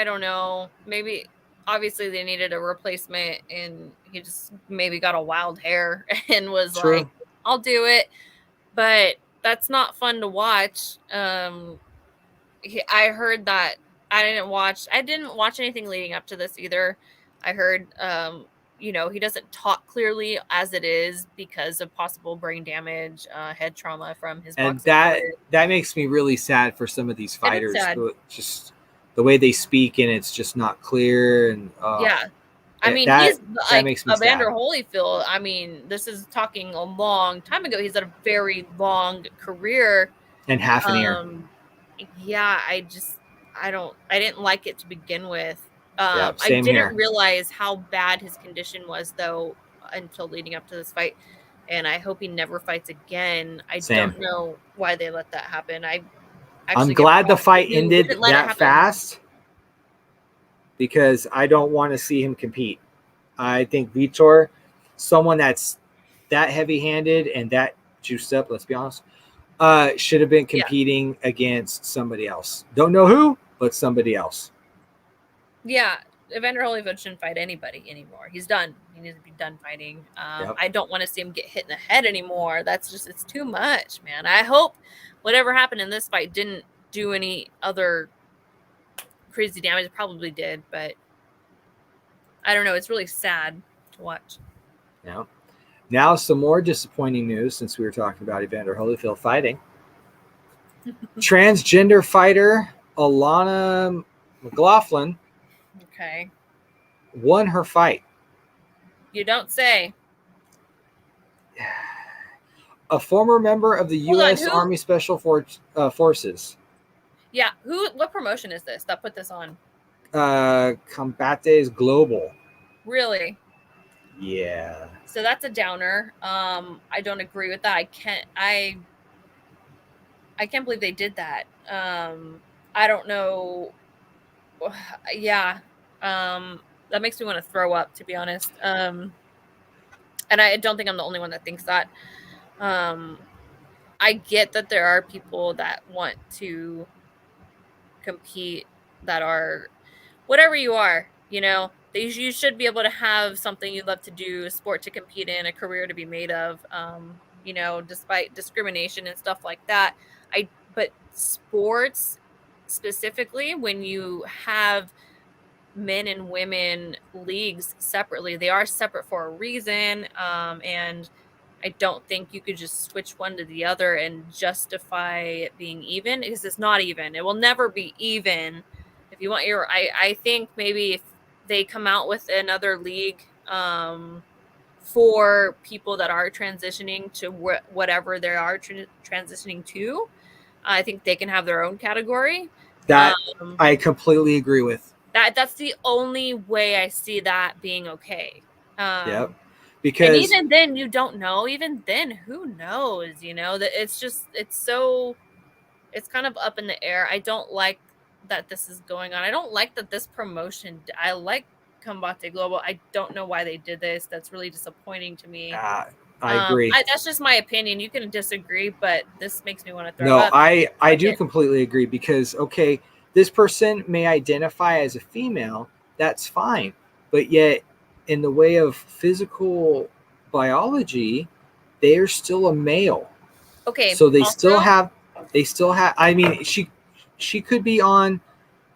don't know. Maybe obviously they needed a replacement, and he just maybe got a wild hair and was like, I'll do it. But that's not fun to watch. I heard that I didn't watch anything leading up to this either. I heard, he doesn't talk clearly as it is because of possible brain damage, head trauma from his boxing career. That makes me really sad for some of these fighters. Just the way they speak, and it's just not clear. And I mean, he's like Evander Holyfield. I mean, this is talking a long time ago. He's had a very long career and half an ear. Yeah, I didn't like it to begin with. I didn't realize how bad his condition was, though, until leading up to this fight. And I hope he never fights again. I don't know why they let that happen. I'm glad the fight ended that fast, because I don't want to see him compete. I think Vitor, someone that's that heavy-handed and that juiced up, let's be honest, should have been competing against somebody else. Don't know who, but somebody else. Yeah, Evander Holyfield shouldn't fight anybody anymore. He's done. He needs to be done fighting. I don't want to see him get hit in the head anymore. It's too much, man. I hope whatever happened in this fight didn't do any other crazy damage. It probably did, but I don't know. It's really sad to watch. Yeah. Now, some more disappointing news, since we were talking about Evander Holyfield fighting. Transgender fighter Alana McLaughlin won her fight. You don't say. A former member of the U.S. Army Special Forces. Yeah. What promotion is this that put this on? Combate Global. Really? Yeah. So that's a downer. I don't agree with that. I can't believe they did that. I don't know. Yeah. That makes me want to throw up, to be honest. And I don't think I'm the only one that thinks that. I get that there are people that want to compete, that are whatever you are, you should be able to have something you love to do, a sport to compete in, a career to be made of, despite discrimination and stuff like that. But sports specifically, when you have men and women leagues separately, they are separate for a reason. And I don't think you could just switch one to the other and justify it being even, because it's not even. It will never be even. If you want I think maybe if they come out with another league for people that are transitioning to whatever they are transitioning to, I think they can have their own category. That I completely agree with. That's the only way I see that being okay. Yep. Because and even then, you don't know. Even then, who knows? That it's kind of up in the air. I don't like that this is going on. I don't like that this promotion. I like Combate Global. I don't know why they did this. That's really disappointing to me. I agree. That's just my opinion. You can disagree, but this makes me want to throw up. No, I do completely agree because, okay, this person may identify as a female. That's fine. But yet, in the way of physical biology, they are still a male. Okay. So they still have, I mean, she could be on,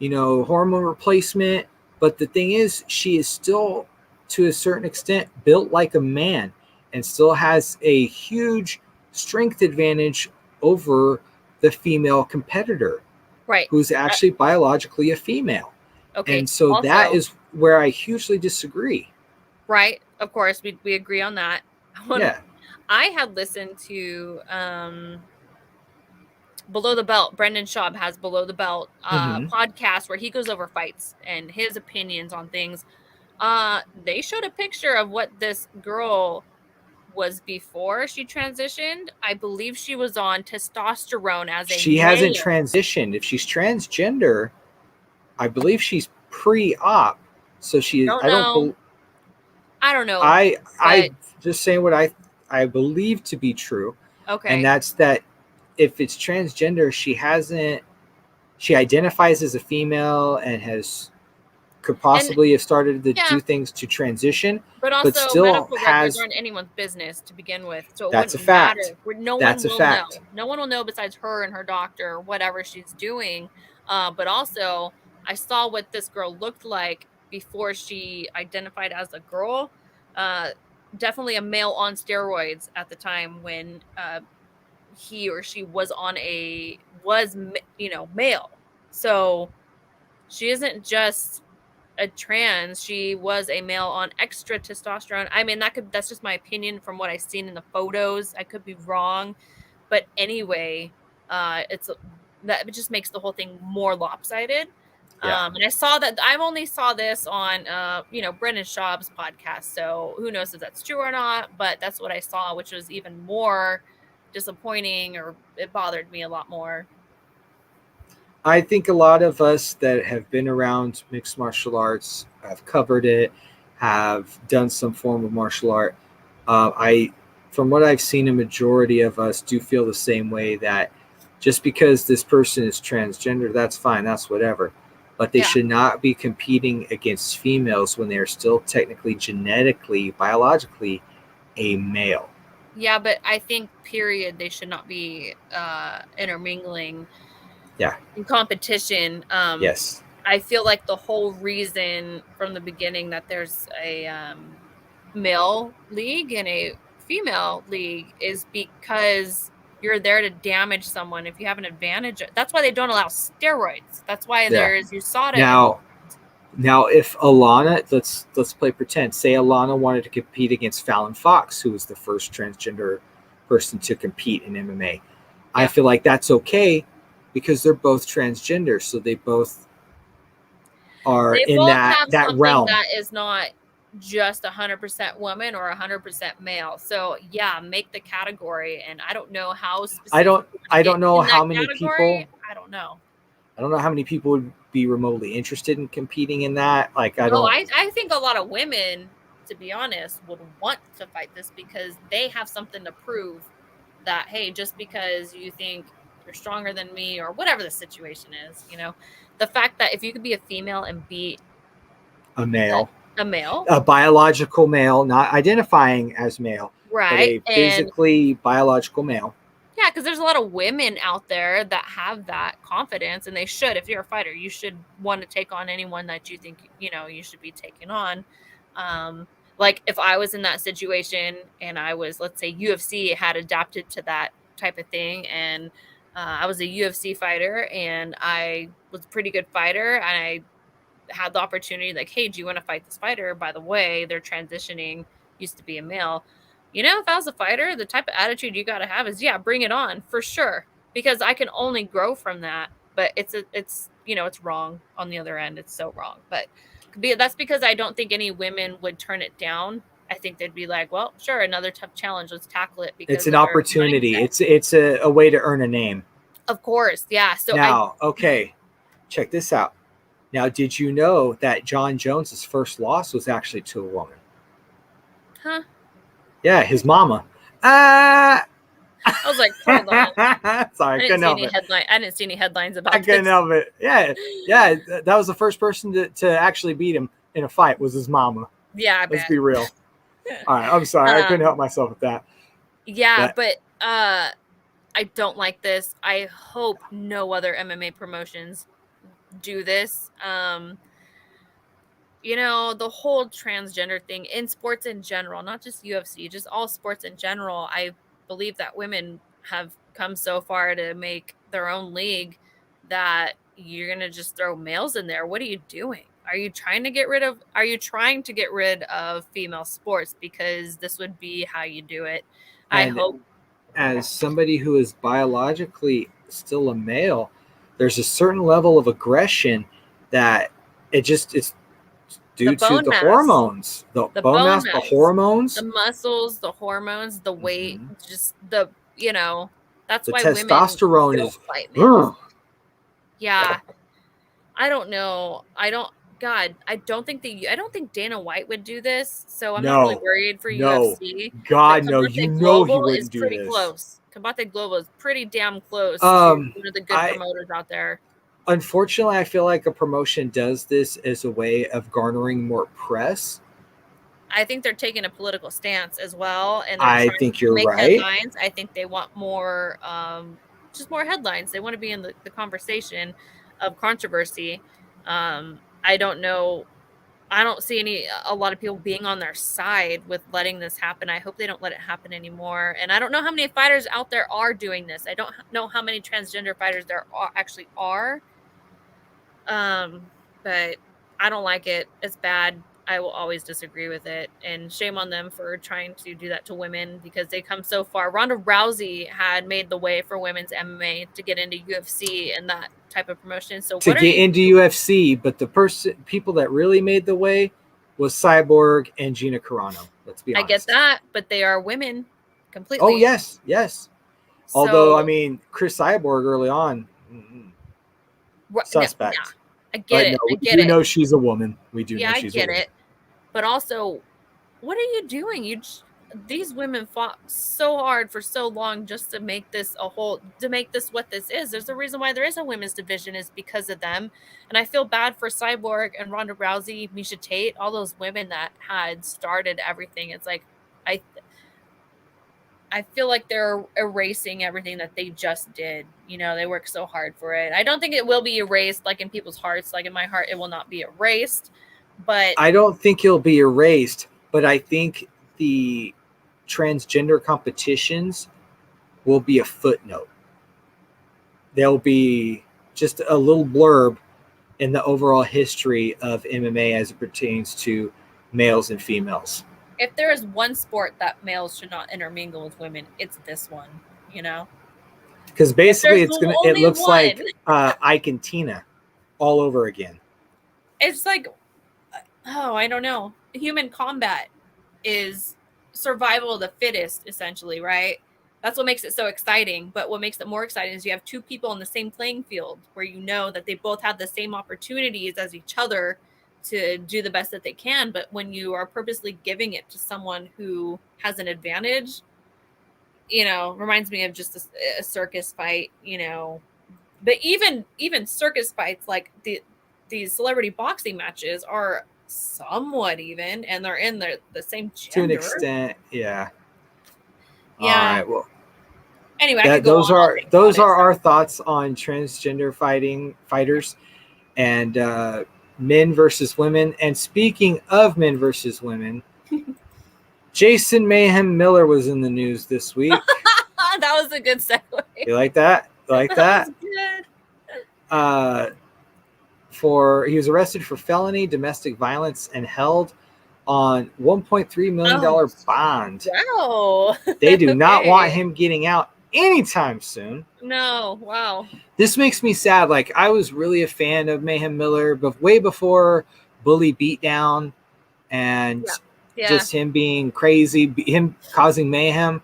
hormone replacement, but the thing is, she is still, to a certain extent, built like a man and still has a huge strength advantage over the female competitor. Right. Who's actually biologically a female. Okay. And so that is where I hugely disagree. Right. Of course, we agree on that. Yeah. I had listened to Below the Belt. Brendan Schaub has Below the Belt podcast where he goes over fights and his opinions on things. They showed a picture of what this girl was before she transitioned. I believe she was on testosterone as a She hasn't transitioned. If she's transgender, I believe she's pre-op. So she is. I don't know. I just saying what I believe to be true. Okay. And that's that if it's transgender, she identifies as a female and could possibly have started to do things to transition, but still medical records aren't anyone's business to begin with. So that's a fact. No one will know. No one will know besides her and her doctor or whatever she's doing. But also, I saw what this girl looked like before she identified as a girl. Definitely a male on steroids at the time when he or she was male. So she isn't just a trans. She was a male on extra testosterone. I mean, that's just my opinion from what I've seen in the photos. I could be wrong, but anyway, it just makes the whole thing more lopsided. Yeah. And I saw that. I only saw this on Brendan Schaub's podcast, so who knows if that's true or not, but that's what I saw, which was even more disappointing, or it bothered me a lot more. I think a lot of us that have been around mixed martial arts, have covered it, have done some form of martial art. From what I've seen, a majority of us do feel the same way, that just because this person is transgender, that's fine, that's whatever. But they should not be competing against females when they are still technically, genetically, biologically a male. Yeah, but I think, period, they should not be intermingling. Yeah. In competition. Yes. I feel like the whole reason from the beginning that there's a male league and a female league is because you're there to damage someone. If you have an advantage, that's why they don't allow steroids. That's why there's USADA. Now, if Alana, let's play pretend. Say Alana wanted to compete against Fallon Fox, who was the first transgender person to compete in MMA. Yeah. I feel like that's okay because they're both transgender, so they both are in that realm. That is not just 100% woman or 100% male. So yeah, make the category. And I don't know how specific. I don't know how many people. I don't know. I don't know how many people would be remotely interested in competing in that. I think a lot of women, to be honest, would want to fight this because they have something to prove that, hey, just because you think you're stronger than me or whatever the situation is, the fact that if you could be a female and beat a male, a biological male, not identifying as male, right? But a physically biological male. Yeah, because there's a lot of women out there that have that confidence, and they should. If you're a fighter, you should want to take on anyone that you think you should be taking on. Like if I was in that situation and I was, let's say, UFC had adapted to that type of thing, and I was a UFC fighter and I was a pretty good fighter, and I had the opportunity, like, hey, do you want to fight this fighter? By the way, they're transitioning, used to be a male. If I was a fighter, the type of attitude you got to have is, yeah, bring it on for sure, because I can only grow from that. But it's wrong on the other end. It's so wrong. But that's because I don't think any women would turn it down. I think they'd be like, well, sure, another tough challenge. Let's tackle it. Because it's an opportunity. It's a way to earn a name. Of course. Yeah. So now, okay. check this out. Now, did you know that John Jones's first loss was actually to a woman? Huh? Yeah, his mama. I was like, hold on. Sorry, I couldn't help it. I didn't see any headlines about I couldn't this. help it. Yeah. That was the first person to actually beat him in a fight was his mama. Yeah, Let's be real. All right, I'm sorry. I couldn't help myself with that. Yeah, but I don't like this. I hope no other MMA promotions do this. You know, the whole transgender thing in sports in general, not just UFC, just all sports in general. I believe that women have come so far to make their own league that you're going to just throw males in there. What are you doing? Are you trying to get rid of female sports? Because this would be how you do it. I hope. As somebody who is biologically still a male, there's a certain level of aggression that it's due to the hormones, the bone mass, the hormones, the muscles, the hormones, the weight, just that's the why testosterone women is fight males. Yeah. I don't know. I don't think Dana White would do this. So I'm not really worried for UFC. God, no, you know he wouldn't do this. Pretty close. Combate Global is pretty damn close to one of the good promoters out there. Unfortunately, I feel like a promotion does this as a way of garnering more press. I think they're taking a political stance as well, and I think you're right. Headlines. I think they want more, just more headlines. They want to be in the conversation of controversy. I don't know. I don't see a lot of people being on their side with letting this happen. I hope they don't let it happen anymore. And I don't know how many fighters out there are doing this. I don't know how many transgender fighters there actually are. But I don't like it. It's bad. I will always disagree with it. And shame on them for trying to do that to women because they come so far. Ronda Rousey had made the way for women's MMA to get into UFC and that type of promotion. So to get into UFC, but the people that really made the way was Cyborg and Gina Carano. Let's be honest. I get that, but they are women completely. Oh, yes. So, although, I mean, Chris Cyborg early on, suspect. Yeah, I get it. No, we know she's a woman. We do know she's a woman. I get it. But also, what are you doing? These women fought so hard for so long just to make this what this is. There's a reason why there is a women's division is because of them. And I feel bad for Cyborg and Ronda Rousey, Miesha Tate, all those women that had started everything. It's like, I feel like they're erasing everything that they just did. They worked so hard for it. I don't think it will be erased like in people's hearts. Like in my heart, it will not be erased. But I don't think it'll be erased, but I think the transgender competitions will be a footnote. They'll be just a little blurb in the overall history of MMA as it pertains to males and females. If there is one sport that males should not intermingle with women, it's this one, Because basically it looks like Ike and Tina all over again. It's like, I don't know. Human combat is survival of the fittest, essentially, right? That's what makes it so exciting. But what makes it more exciting is you have two people in the same playing field where you know that they both have the same opportunities as each other to do the best that they can. But when you are purposely giving it to someone who has an advantage, reminds me of just a circus fight, But even circus fights, like these celebrity boxing matches are somewhat even, and they're in the same gender. To an extent, yeah. All right, well, anyway, those are our thoughts on transgender fighters and men versus women. And speaking of men versus women, Jason Mayhem Miller was in the news this week. That was a good segue. You like that? That was good. He was arrested for felony domestic violence and held on $1.3 million bond. Wow. They do not want him getting out anytime soon. No. Wow. This makes me sad. Like, I was really a fan of Mayhem Miller, but way before Bully Beatdown and just him being crazy, him causing mayhem.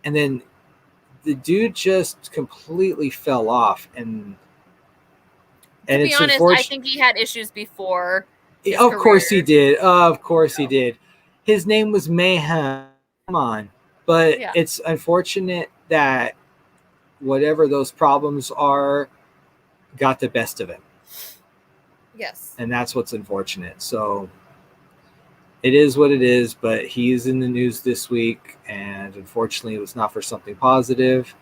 And then the dude just completely fell off. And To be honest, I think he had issues before. Of course he did. Of course he did. His name was Mayhem. Come on. But it's unfortunate that whatever those problems are got the best of him. Yes. And that's what's unfortunate. So it is what it is, but he is in the news this week, and unfortunately it was not for something positive.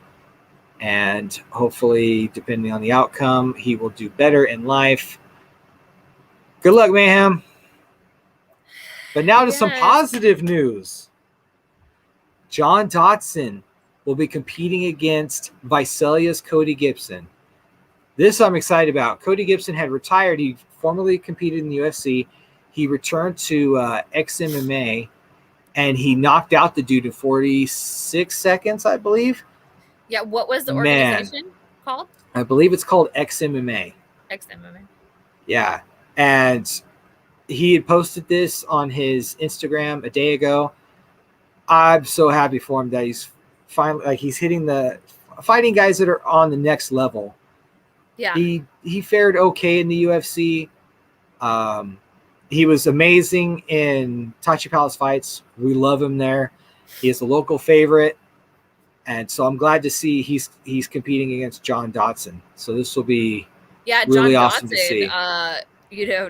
And hopefully, depending on the outcome, he will do better in life. Good luck, Mayhem. But now to some positive news. John Dodson will be competing against Viselia's Cody Gibson. This I'm excited about. Cody Gibson had retired. He formerly competed in the UFC. He returned to XMMA, and he knocked out the dude in 46 seconds, I believe. Yeah, what was the organization called? I believe it's called XMMA. XMMA. Yeah, and he had posted this on his Instagram a day ago. I'm so happy for him that he's finally he's hitting the fighting guys that are on the next level. Yeah, he fared okay in the UFC. He was amazing in Tachi Palace fights. We love him there. He is a local favorite, and so I'm glad to see he's competing against John Dodson. So this will be really John awesome Dodson, to see.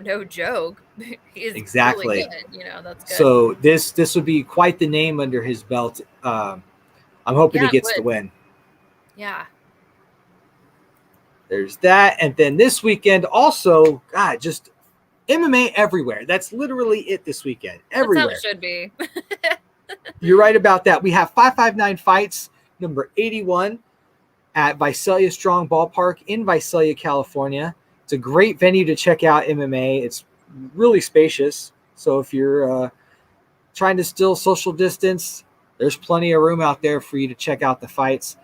No joke. He's exactly really good. That's good. So this would be quite the name under his belt. I'm hoping he gets the win. Yeah. There's that, and then this weekend also, God, just MMA everywhere. That's literally it this weekend. Everywhere. That's how it should be. You're right about that. We have 559 Fights, number 81, at Visalia Strong Ballpark in Visalia, California. It's a great venue to check out MMA. It's really spacious. So if you're trying to still social distance, there's plenty of room out there for you to check out the fights.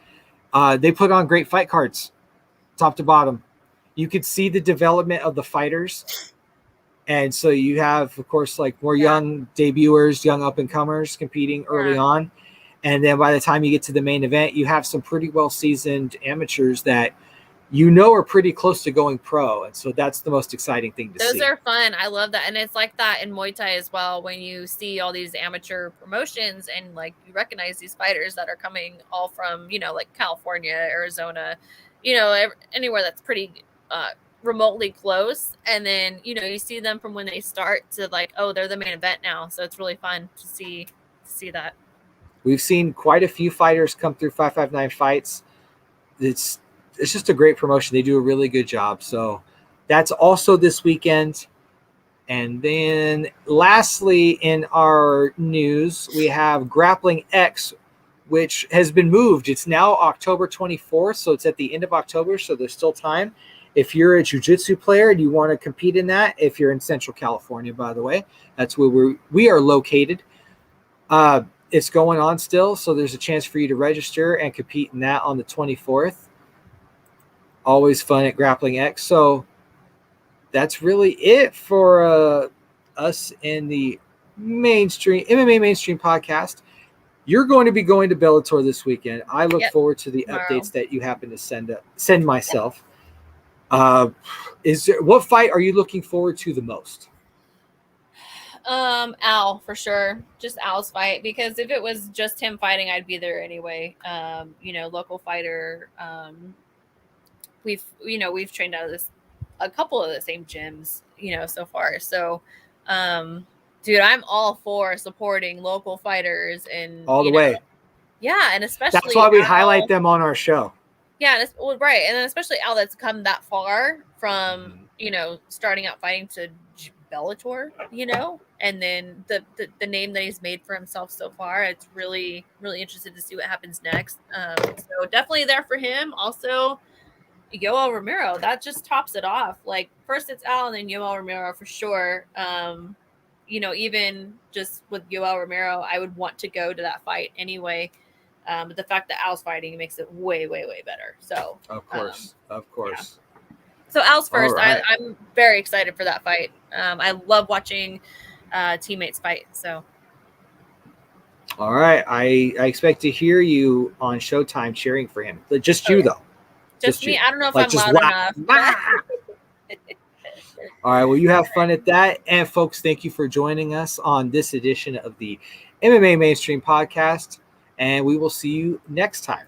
They put on great fight cards, top to bottom. You could see the development of the fighters. And so you have, of course, like more young debuters, young up-and-comers competing early on. And then by the time you get to the main event, you have some pretty well-seasoned amateurs that are pretty close to going pro. And so that's the most exciting thing to see. Those are fun. I love that. And it's like that in Muay Thai as well, when you see all these amateur promotions and like you recognize these fighters that are coming all from, like California, Arizona, anywhere that's pretty remotely close. And then, you see them from when they start to like, oh, they're the main event now. So it's really fun to see that. We've seen quite a few fighters come through 559 Fights. It's just a great promotion. They do a really good job. So that's also this weekend. And then lastly, in our news, we have Grappling X, which has been moved. It's now October 24th. So it's at the end of October. So there's still time. If you're a jiu-jitsu player and you want to compete in that, if you're in Central California, by the way, that's where we are located. It's going on still. So there's a chance for you to register and compete in that on the 24th. Always fun at Grappling X. So that's really it for us in the MMA Mainstream Podcast. You're going to be going to Bellator this weekend. I look forward to the updates that you happen to send myself. What fight are you looking forward to the most? Al, for sure. Just Al's fight, because if it was just him fighting, I'd be there anyway. Local fighter. We've trained out of a couple of the same gyms, so far. So, dude, I'm all for supporting local fighters and all the way. Yeah. And especially that's why we highlight them on our show. Yeah. Right. And then especially Al, that's come that far from, starting out fighting to Bellator, and then the name that he's made for himself so far. It's really, really interested to see what happens next. So definitely there for him. Also, Yoel Romero, that just tops it off. Like, first it's Al and then Yoel Romero for sure. Even just with Yoel Romero, I would want to go to that fight anyway. But the fact that Al's fighting makes it way, way, way better. So of course. Yeah. So Al's first. Right. I'm very excited for that fight. I love watching teammates fight. So. All right. I expect to hear you on Showtime cheering for him. Just you, though. Just me. I don't know if I'm loud enough. All right. Well, you have fun at that. And folks, thank you for joining us on this edition of the MMA Mainstream Podcast. And we will see you next time.